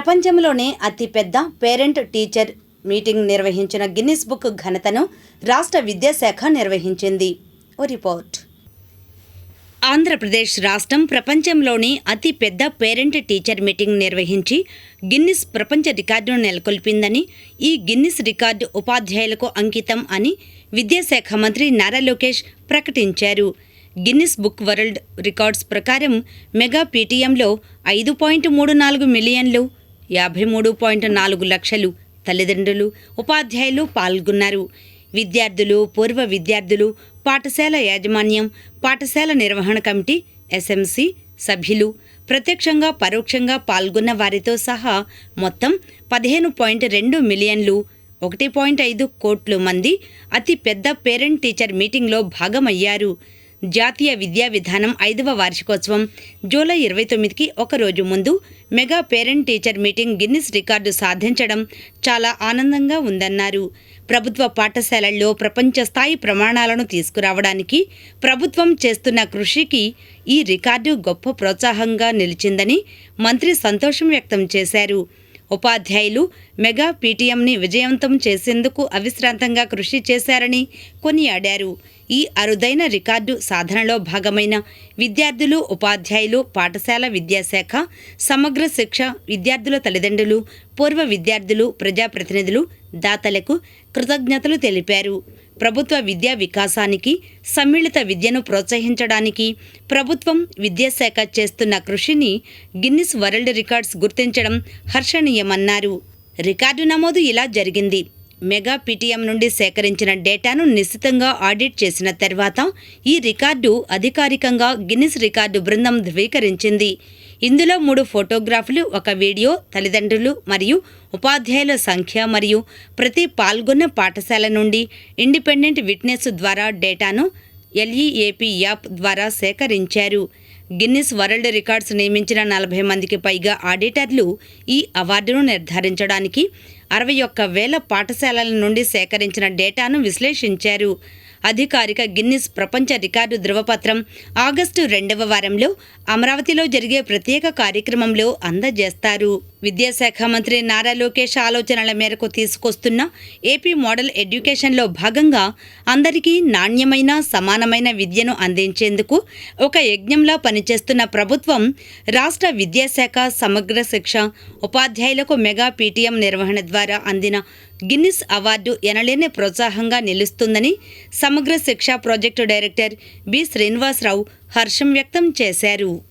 ప్రపంచంలోనే అతిపెద్ద parent teacher meeting నిర్వహించిన గిన్నిస్ బుక్ ఘనతను రాష్ట్ర విద్యాశాఖ నిర్వహించింది. ఓ రిపోర్ట్. ఆంధ్రప్రదేశ్ రాష్ట్రం ప్రపంచంలోని అతిపెద్ద పేరెంట్ టీచర్ మీటింగ్ నిర్వహించి గిన్నిస్ ప్రపంచ రికార్డును నెలకొల్పిందని, ఈ గిన్నిస్ రికార్డు ఉపాధ్యాయులకు అంకితం అని విద్యాశాఖ మంత్రి నారా లోకేష్ ప్రకటించారు. గిన్నిస్ బుక్ వరల్డ్ రికార్డ్స్ ప్రకారం మెగా పీటీఎంలో 5.34 మిలియన్లు 53.4 లక్షలు తల్లిదండ్రులు, ఉపాధ్యాయులు పాల్గొన్నారు. విద్యార్థులు, పూర్వ విద్యార్థులు, పాఠశాల యాజమాన్యం, పాఠశాల నిర్వహణ కమిటీ, ఎస్ఎంసీ సభ్యులు, ప్రత్యక్షంగా పరోక్షంగా పాల్గొన్న వారితో సహా మొత్తం 15.2 మిలియన్లు 1.5 కోట్ల మంది అతి పెద్ద పేరెంట్ టీచర్ మీటింగ్లో భాగమయ్యారు. జాతీయ విద్యా విధానం 5వ వార్షికోత్సవం జూలై 29కి ఒకరోజు ముందు mega parent teacher meeting Guinness record సాధించడం చాలా ఆనందంగా ఉందన్నారు. ప్రభుత్వ పాఠశాలల్లో ప్రపంచ స్థాయి ప్రమాణాలను తీసుకురావడానికి ప్రభుత్వం చేస్తున్న కృషికి ఈ రికార్డు గొప్ప ప్రోత్సాహంగా నిలిచిందని మంత్రి సంతోషం వ్యక్తం చేశారు. ఉపాధ్యాయులు మెగా పీటీఎంని విజయవంతం చేసేందుకు అవిశ్రాంతంగా కృషి చేశారని కొనియాడారు. ఈ అరుదైన రికార్డు సాధనలో భాగమైన విద్యార్థులు, ఉపాధ్యాయులు, పాఠశాల విద్యాశాఖ, సమగ్ర శిక్ష, విద్యార్థుల తల్లిదండ్రులు, పూర్వ విద్యార్థులు, ప్రజాప్రతినిధులు, దాతలకు కృతజ్ఞతలు తెలిపారు. ప్రభుత్వ విద్యా వికాసానికి, సమ్మిళిత విద్యను ప్రోత్సహించడానికి ప్రభుత్వం, విద్యాశాఖ చేస్తున్న కృషిని గిన్నిస్ వరల్డ్ రికార్డ్స్ గుర్తించడం హర్షణీయమన్నారు. రికార్డు నమోదు ఇలా జరిగింది. మెగా పీటీఎం నుండి సేకరించిన డేటాను నిశితంగా ఆడిట్ చేసిన తర్వాత ఈ రికార్డు అధికారికంగా గిన్నిస్ రికార్డు బృందం ధృవీకరించింది. ఇందులో 3 ఫోటోగ్రాఫ్లు, 1 వీడియో, తల్లిదండ్రులు మరియు ఉపాధ్యాయుల సంఖ్య మరియు ప్రతి పాల్గొన్న పాఠశాల నుండి ఇండిపెండెంట్ విట్నెస్ ద్వారా డేటాను LEAP యాప్ ద్వారా సేకరించారు. గిన్నిస్ వరల్డ్ రికార్డ్స్ నియమించిన 40 మందికి పైగా ఆడిటర్లు ఈ అవార్డును నిర్ధారించడానికి 61,000 పాఠశాలల నుండి సేకరించిన డేటాను విశ్లేషించారు. అధికారిక గిన్నిస్ ప్రపంచ రికార్డు ధృవపత్రం ఆగస్టు 2వ వారంలో అమరావతిలో జరిగే ప్రత్యేక కార్యక్రమంలో అందజేస్తారు. విద్యాశాఖ మంత్రి నారా లోకేష్ ఆలోచనల మేరకు తీసుకొస్తున్న ఏపీ మోడల్ ఎడ్యుకేషన్లో భాగంగా అందరికీ నాణ్యమైన, సమానమైన విద్యను అందించేందుకు ఒక యజ్ఞంలా పనిచేస్తున్న ప్రభుత్వం రాష్ట్ర విద్యాశాఖ సమగ్ర శిక్ష, ఉపాధ్యాయులకు మెగా పీటీఎం నిర్వహణ ద్వారా అందిన గిన్నిస్ అవార్డు ఎనలేని ప్రోత్సాహంగా నిలుస్తుందని సమగ్ర శిక్ష ప్రాజెక్టు డైరెక్టర్ బి శ్రీనివాసరావు హర్షం వ్యక్తం చేశారు.